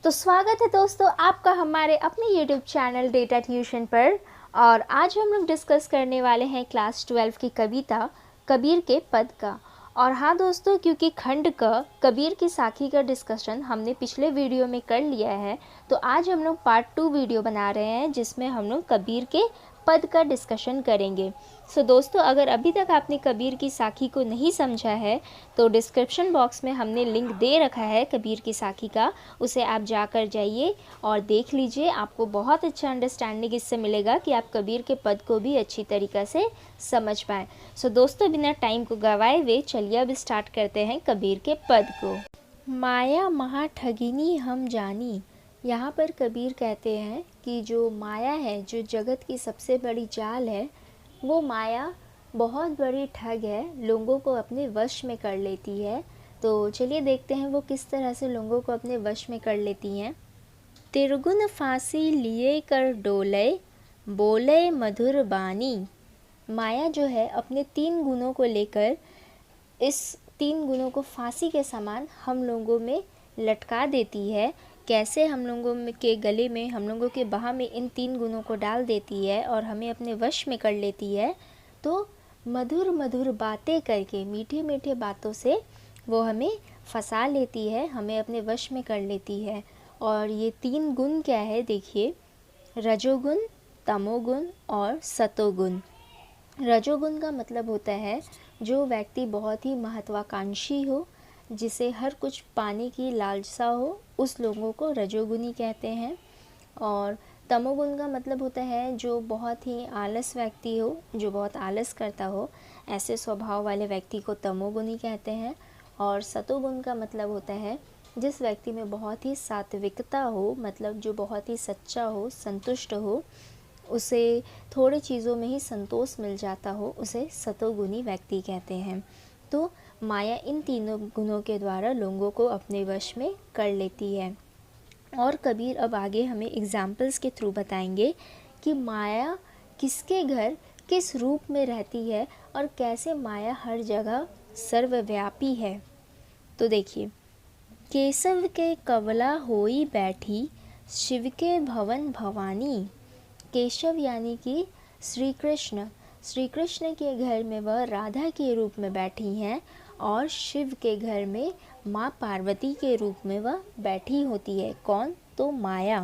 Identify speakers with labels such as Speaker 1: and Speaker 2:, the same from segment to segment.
Speaker 1: तो स्वागत है दोस्तों आपका हमारे अपने YouTube चैनल डेटा ट्यूशन पर। और आज हम लोग डिस्कस करने वाले हैं क्लास 12 की कविता कबीर के पद का। और हाँ दोस्तों, क्योंकि खंड क कबीर की साखी का डिस्कशन हमने पिछले वीडियो में कर लिया है, तो आज हम लोग पार्ट 2 वीडियो बना रहे हैं जिसमें हम लोग कबीर के पद का डिस्कशन करेंगे। सो दोस्तों, अगर अभी तक आपने कबीर की साखी को नहीं समझा है तो डिस्क्रिप्शन बॉक्स में हमने लिंक दे रखा है कबीर की साखी का, उसे आप जाकर जाइए और देख लीजिए। आपको बहुत अच्छा अंडरस्टैंडिंग इससे मिलेगा कि आप कबीर के पद को भी अच्छी तरीक़ा से समझ पाएँ। सो दोस्तों, बिना टाइम को गवाए हुए चलिए अब स्टार्ट करते हैं कबीर के पद को। माया महा ठगिनी हम जानी। यहाँ पर कबीर कहते हैं कि जो माया है, जो जगत की सबसे बड़ी चाल है, वो माया बहुत बड़ी ठग है, लोगों को अपने वश में कर लेती है। तो चलिए देखते हैं वो किस तरह से लोगों को अपने वश में कर लेती हैं। तिरगुन फांसी लिए कर डोले, बोले मधुर बानी। माया जो है अपने 3 गुणों को लेकर इस 3 गुणों को फांसी के समान हम लोगों में लटका देती है। कैसे हम लोगों के गले में, हम लोगों के बाह में इन 3 गुणों को डाल देती है और हमें अपने वश में कर लेती है। तो मधुर मधुर बातें करके, मीठी मीठी बातों से वो हमें फंसा लेती है, हमें अपने वश में कर लेती है। और ये 3 गुण क्या है देखिए, रजोगुण, तमोगुण और सतोगुण। रजोगुण का मतलब होता है जो व्यक्ति बहुत ही महत्वाकांक्षी हो, जिसे हर कुछ पाने की लालसा हो, उस लोगों को रजोगुणी कहते हैं। और तमोगुण का मतलब होता है जो बहुत ही आलस व्यक्ति हो, जो बहुत आलस करता हो, ऐसे स्वभाव वाले व्यक्ति को तमोगुणी कहते हैं। और सतोगुण का मतलब होता है जिस व्यक्ति में बहुत ही सात्विकता हो, मतलब जो बहुत ही सच्चा हो, संतुष्ट हो, उसे थोड़ी चीज़ों में ही संतोष मिल जाता हो, उसे सतोगुणी व्यक्ति कहते हैं। तो माया इन तीनों गुणों के द्वारा लोगों को अपने वश में कर लेती है। और कबीर अब आगे हमें एग्जाम्पल्स के थ्रू बताएंगे कि माया किसके घर किस रूप में रहती है और कैसे माया हर जगह सर्वव्यापी है। तो देखिए, केशव के कवला होई बैठी, शिव के भवन भवानी। केशव यानी कि श्री कृष्ण के घर में वह राधा के रूप में बैठी हैं और शिव के घर में माँ पार्वती के रूप में वह बैठी होती है। कौन? तो माया।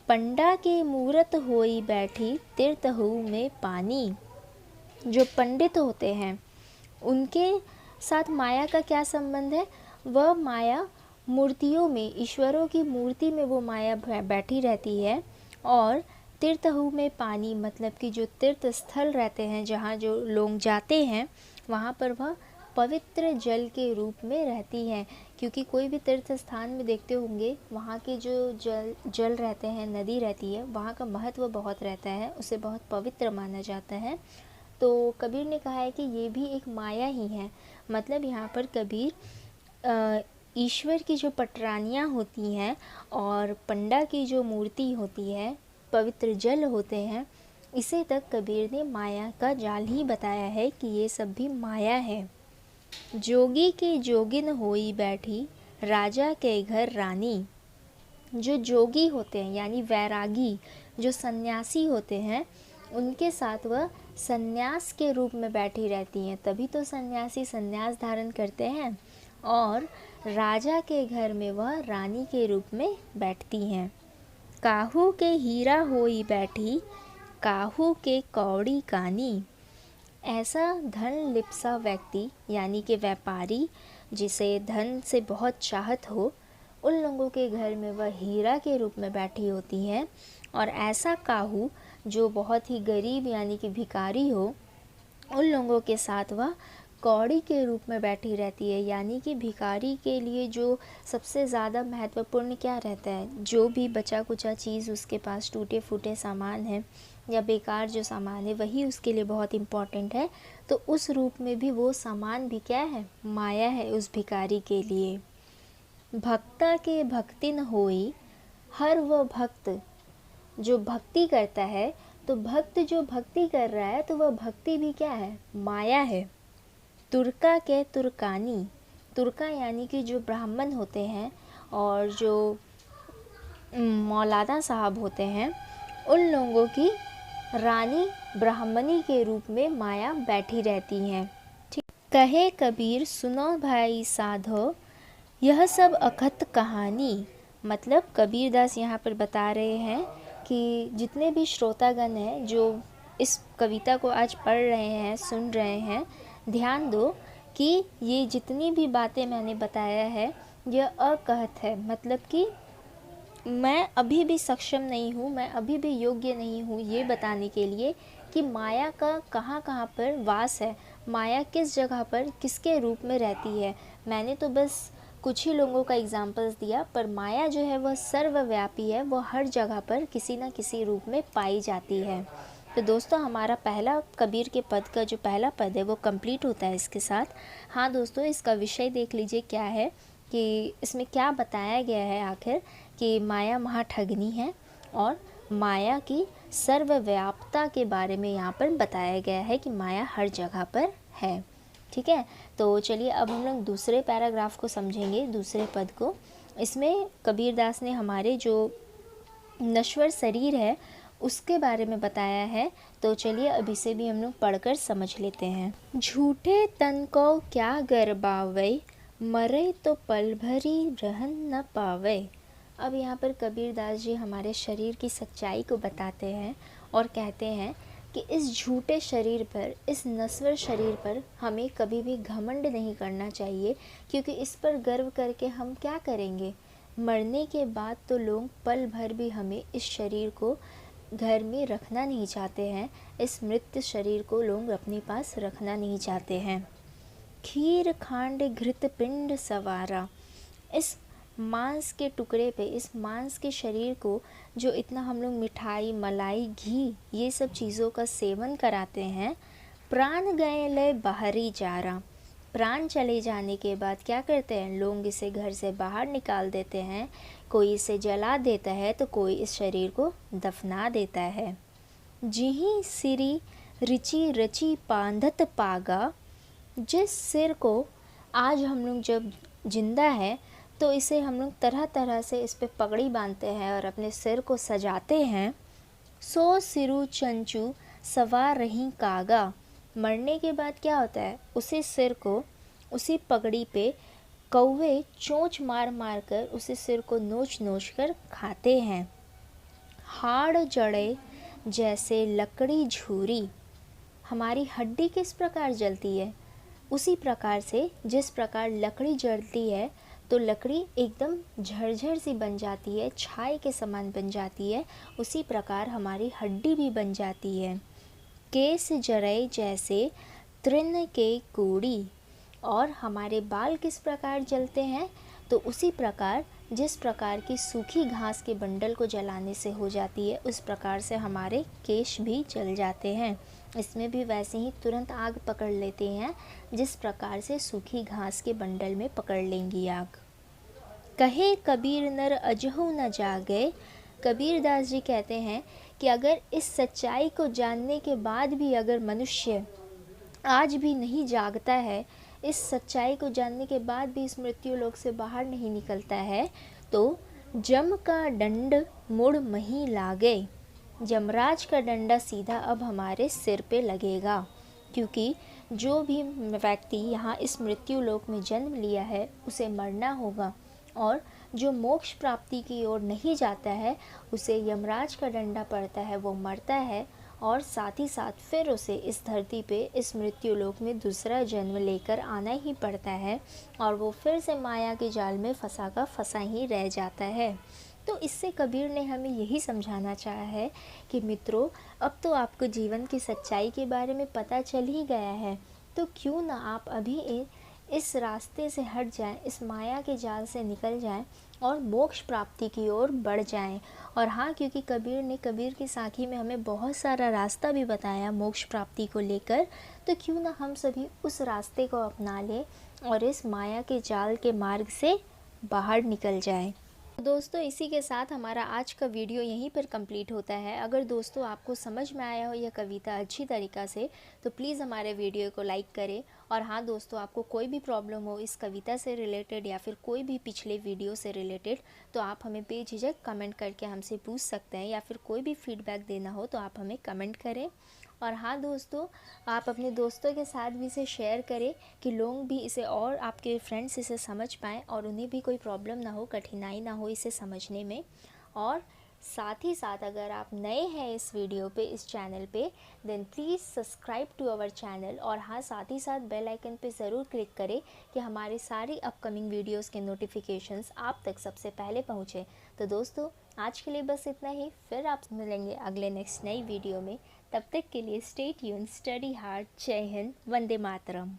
Speaker 1: पंडा के मूरत होई बैठी, तीर्थहु में पानी। जो पंडित होते हैं उनके साथ माया का क्या संबंध है? वह माया मूर्तियों में, ईश्वरों की मूर्ति में वो माया बैठी रहती है। और तीर्थहु में पानी मतलब कि जो तीर्थ स्थल रहते हैं, जहाँ जो लोग जाते हैं, वहाँ पर वह पवित्र जल के रूप में रहती हैं। क्योंकि कोई भी तीर्थ स्थान में देखते होंगे, वहाँ के जो जल रहते हैं, नदी रहती है, वहाँ का महत्व बहुत रहता है, उसे बहुत पवित्र माना जाता है। तो कबीर ने कहा है कि ये भी एक माया ही है। मतलब यहाँ पर कबीर ईश्वर की जो पटरानियाँ होती हैं और पंडा की जो मूर्ति होती है, पवित्र जल होते हैं, इसे तक कबीर ने माया का जाल ही बताया है कि ये सब भी माया है। जोगी के जोगिन होई बैठी, राजा के घर रानी। जो जोगी होते हैं यानी वैरागी, जो सन्यासी होते हैं, उनके साथ वह सन्यास के रूप में बैठी रहती हैं, तभी तो सन्यासी सन्यास धारण करते हैं। और राजा के घर में वह रानी के रूप में बैठती हैं। काहू के हीरा होई बैठी, काहू के कौड़ी कानी। ऐसा धन लिप्सा व्यक्ति यानी कि व्यापारी, जिसे धन से बहुत चाहत हो, उन लोगों के घर में वह हीरा के रूप में बैठी होती है। और ऐसा काहू जो बहुत ही गरीब यानी कि भिखारी हो, उन लोगों के साथ वह कौड़ी के रूप में बैठी रहती है। यानी कि भिखारी के लिए जो सबसे ज़्यादा महत्वपूर्ण क्या रहता है, जो भी बचा कुचा चीज़ उसके पास, टूटे फूटे सामान है या बेकार जो सामान है, वही उसके लिए बहुत इम्पॉर्टेंट है। तो उस रूप में भी वो सामान भी क्या है? माया है उस भिखारी के लिए। भक्ता के भक्तिन होई, हर वह भक्त जो भक्ति करता है, तो भक्त जो भक्ति कर रहा है, तो वह भक्ति भी क्या है? माया है। तुर्का के तुर्कानी। तुर्का यानी कि जो ब्राह्मण होते हैं और जो मौलाना साहब होते हैं, उन लोगों की रानी ब्राह्मणी के रूप में माया बैठी रहती हैं। ठीक, कहे कबीर सुनो भाई साधो, यह सब अकथ कहानी। मतलब कबीरदास यहाँ पर बता रहे हैं कि जितने भी श्रोतागण हैं जो इस कविता को आज पढ़ रहे हैं, सुन रहे हैं, ध्यान दो कि ये जितनी भी बातें मैंने बताया है यह अकहत है। मतलब कि मैं अभी भी सक्षम नहीं हूँ, मैं अभी भी योग्य नहीं हूँ ये बताने के लिए कि माया का कहाँ कहाँ पर वास है, माया किस जगह पर किसके रूप में रहती है। मैंने तो बस कुछ ही लोगों का एग्जाम्पल्स दिया, पर माया जो है वह सर्वव्यापी है, वह हर जगह पर किसी न किसी रूप में पाई जाती है। तो दोस्तों हमारा पहला कबीर के पद का जो पहला पद है वो कंप्लीट होता है इसके साथ। हाँ दोस्तों, इसका विषय देख लीजिए क्या है कि इसमें क्या बताया गया है आखिर कि माया महाठगनी है और माया की सर्वव्यापता के बारे में यहाँ पर बताया गया है कि माया हर जगह पर है। ठीक है, तो चलिए अब हम लोग दूसरे पैराग्राफ को समझेंगे, दूसरे पद को। इसमें कबीरदास ने हमारे जो नश्वर शरीर है उसके बारे में बताया है। तो चलिए अब इसे भी हम लोग पढ़कर समझ लेते हैं। झूठे तन को क्या गरबावे, मरे तो पल भरी रहन न पावे। अब यहाँ पर कबीरदास जी हमारे शरीर की सच्चाई को बताते हैं और कहते हैं कि इस झूठे शरीर पर, इस नश्वर शरीर पर हमें कभी भी घमंड नहीं करना चाहिए, क्योंकि इस पर गर्व करके हम क्या करेंगे। मरने के बाद तो लोग पल भर भी हमें इस शरीर को घर में रखना नहीं चाहते हैं, इस मृत शरीर को लोग अपने पास रखना नहीं चाहते हैं। खीर खांड घृत पिंड सवारा, इस मांस के टुकड़े पे, इस मांस के शरीर को जो इतना हम लोग मिठाई, मलाई, घी ये सब चीज़ों का सेवन कराते हैं। प्राण गए लय बाहरी जारा, प्राण चले जाने के बाद क्या करते हैं लोग, इसे घर से बाहर निकाल देते हैं। कोई इसे जला देता है तो कोई इस शरीर को दफना देता है। जिही सिरी रिची रची पांधत पागा, जिस सिर को आज हम लोग जब जिंदा है तो इसे हम लोग तरह तरह से इस पे पगड़ी बांधते हैं और अपने सिर को सजाते हैं। सो सिरु चंचू सवार रही कागा, मरने के बाद क्या होता है, उसी सिर को, उसी पगड़ी पे कौवे चोंच मार मार कर उसी सिर को नोच नोच कर खाते हैं। हाड़ जड़े जैसे लकड़ी झूरी, हमारी हड्डी किस प्रकार जलती है, उसी प्रकार से जिस प्रकार लकड़ी जलती है तो लकड़ी एकदम झरझर सी बन जाती है, छाई के समान बन जाती है, उसी प्रकार हमारी हड्डी भी बन जाती है। केस जरई जैसे तृण के कूड़ी, और हमारे बाल किस प्रकार जलते हैं, तो उसी प्रकार जिस प्रकार की सूखी घास के बंडल को जलाने से हो जाती है उस प्रकार से हमारे केश भी जल जाते हैं। इसमें भी वैसे ही तुरंत आग पकड़ लेते हैं जिस प्रकार से सूखी घास के बंडल में पकड़ लेंगी आग। कहे कबीर नर अजहू न जागे, कबीरदास जी कहते हैं कि अगर इस सच्चाई को जानने के बाद भी अगर मनुष्य आज भी नहीं जागता है, इस सच्चाई को जानने के बाद भी इस मृत्यु लोक से बाहर नहीं निकलता है, तो जम का दंड मुड़ मही लागे, यमराज का डंडा सीधा अब हमारे सिर पे लगेगा। क्योंकि जो भी व्यक्ति यहाँ इस मृत्यु लोक में जन्म लिया है उसे मरना होगा, और जो मोक्ष प्राप्ति की ओर नहीं जाता है उसे यमराज का डंडा पड़ता है, वो मरता है, और साथ ही साथ फिर उसे इस धरती पे, इस मृत्यु लोक में दूसरा जन्म लेकर आना ही पड़ता है, और वो फिर से माया के जाल में फंसा का फंसा ही रह जाता है। तो इससे कबीर ने हमें यही समझाना चाहा है कि मित्रों, अब तो आपको जीवन की सच्चाई के बारे में पता चल ही गया है, तो क्यों ना आप अभी इस रास्ते से हट जाएं, इस माया के जाल से निकल जाएं और मोक्ष प्राप्ति की ओर बढ़ जाएं। और हाँ, क्योंकि कबीर ने कबीर की साखी में हमें बहुत सारा रास्ता भी बताया मोक्ष प्राप्ति को लेकर, तो क्यों ना हम सभी उस रास्ते को अपना लें और इस माया के जाल के मार्ग से बाहर निकल जाएं। दोस्तों इसी के साथ हमारा आज का वीडियो यहीं पर कंप्लीट होता है। अगर दोस्तों आपको समझ में आया हो यह कविता अच्छी तरीक़ा से तो प्लीज़ हमारे वीडियो को लाइक करें। और हाँ दोस्तों, आपको कोई भी प्रॉब्लम हो इस कविता से रिलेटेड या फिर कोई भी पिछले वीडियो से रिलेटेड तो आप हमें बेझिझक कमेंट करके हमसे पूछ सकते हैं, या फिर कोई भी फीडबैक देना हो तो आप हमें कमेंट करें। और हाँ दोस्तों, आप अपने दोस्तों के साथ भी इसे शेयर करें कि लोग भी इसे और आपके फ्रेंड्स इसे समझ पाएँ और उन्हें भी कोई प्रॉब्लम ना हो, कठिनाई ना हो इसे समझने में। और साथ ही साथ अगर आप नए हैं इस वीडियो पे, इस चैनल पे, then please subscribe to our channel. और हाँ, साथ ही साथ बेल आइकन पे ज़रूर क्लिक करें कि हमारी सारी अपकमिंग वीडियोस के नोटिफिकेशंस आप तक सबसे पहले पहुँचे। तो दोस्तों आज के लिए बस इतना ही, फिर आप मिलेंगे अगले नेक्स्ट नई वीडियो में। तब तक के लिए स्टे ट्यून्ड, स्टडी हार्ड। जय हिंद, वंदे मातरम।